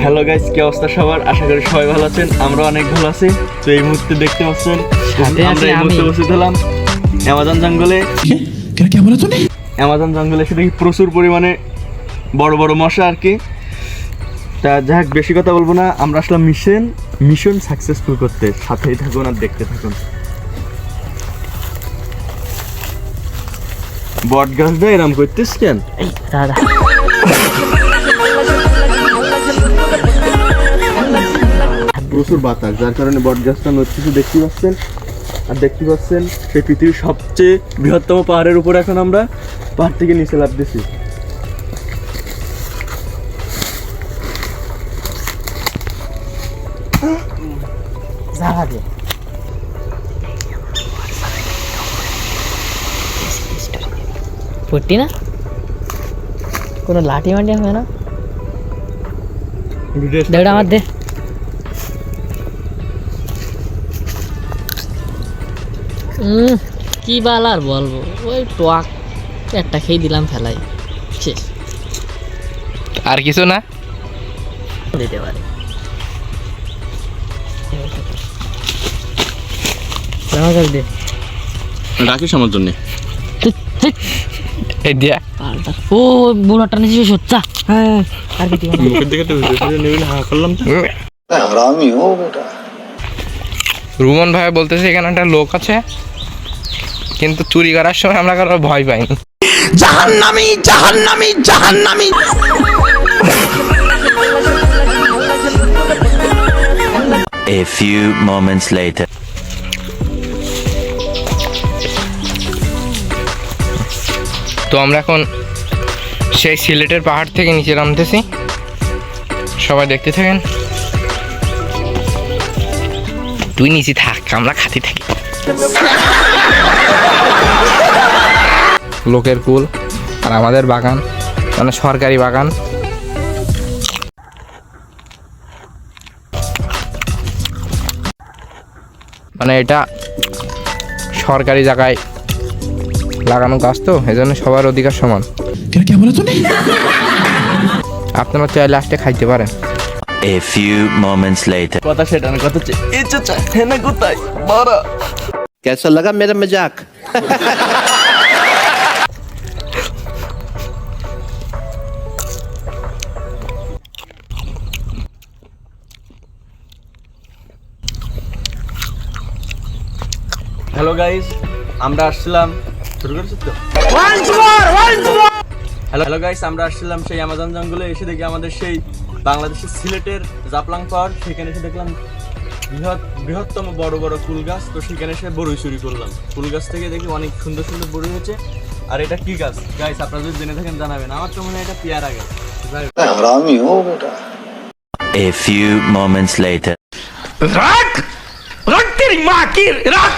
Hello guys, কি অবস্থা সবার? আশা করি সবাই ভালো আছেন। আমরা অনেক ভালো আছি। তো এই মুহূর্তে দেখতে পাচ্ছেন আমরা এই মুহূর্তে উপস্থিত হলাম অ্যামাজন জঙ্গলে। অ্যামাজন জঙ্গলে এসে দেখি প্রচুর পরিমাণে বড় বড় মশা আর কি। তা যাক, বেশি কথা বলবো না, আমরা আসলাম মিশন সাকসেসফুল করতে। সাথেই থাকুন আর দেখতে থাকুন। বট গাছটা এরম করতেছ কেন? দাদা প্রচুর বাতাস, যার কারণে বট গাছটা নড়তেছে দেখতে পাচ্ছেন। আর দেখতে পাচ্ছেন সেই পৃথিবীর সবচেয়ে বৃহত্তম পাহাড়ের উপর এখন আমরা পাহাড় থেকে নিচে লাফ দিছি। জায়গা দে পড়তি না, কোনো লাঠি মাটি হবে না। দেড়া আমার দে। কি বাল আর বলবো, ওই টক একটা খেয়ে দিলাম, ফেলাই শেষ। আর কিছু না দিতে পারে। দে রাখিস আমার জন্য। এই দিয়া ও বুড়াটা নিচে সোচ্চা। হ্যাঁ আর কি দিবা না। মুখের দিকে একটু ভিডিও নেবেন, হ্যাঁ করলাম তো। हरामी हो बेटा। রুমন ভাই বলতেছে এখানে একটা লোক আছে, কিন্তু চুরি করার সময় আমরা কারো ভয় পাইনি। जहन्नमी जहन्नमी जहन्नमी। A few moments later. তো আমরা এখন সেই সিলেটের পাহাড় থেকে নিচে নামতেছি, সবাই দেখতে থাকেন। তুই নিচে থাক, আমরা খাতি থাকি। লোকের কুল আর আমাদের বাগান, মানে সরকারি বাগান। মানে এটা সরকারি জায়গায় লাগানো গাছ, তো এই জন্য সবার অধিকার সমান। আপনারা চাইলে আসতে খাইতে পারেন। A few moments later. কথা সেটা না, কথা হচ্ছে এই চাচা হেনা কোথায় বড়। कैसा लगा मेरा मजाक? হ্যালো গাইস, আমরা আসছিলাম শুরু করেছি তো। হ্যালো গাইস, আমরা আসছিলাম সেই অ্যামাজন জঙ্গলে। এসে দেখি আমাদের সেই বাংলাদেশের সিলেটের জাফলং পাহাড়, সেখানে এসে দেখলাম বৃহত্তম বড় বড় কুল গাছ। তো সেখানে এসে বড়ই চুরি করলাম। কুল গাছ থেকে দেখি অনেক সুন্দর সুন্দর বড়ই হয়েছে। আর এটা কি গাছ গাইস, আপনারা যদি জেনে থাকেন জানাবেন। আমার তো মনে হয় এটা পেয়ারা গাছ। हरामी हो बेटा। A few moments later. রাখ রাখ তেরি মা কি রাখ।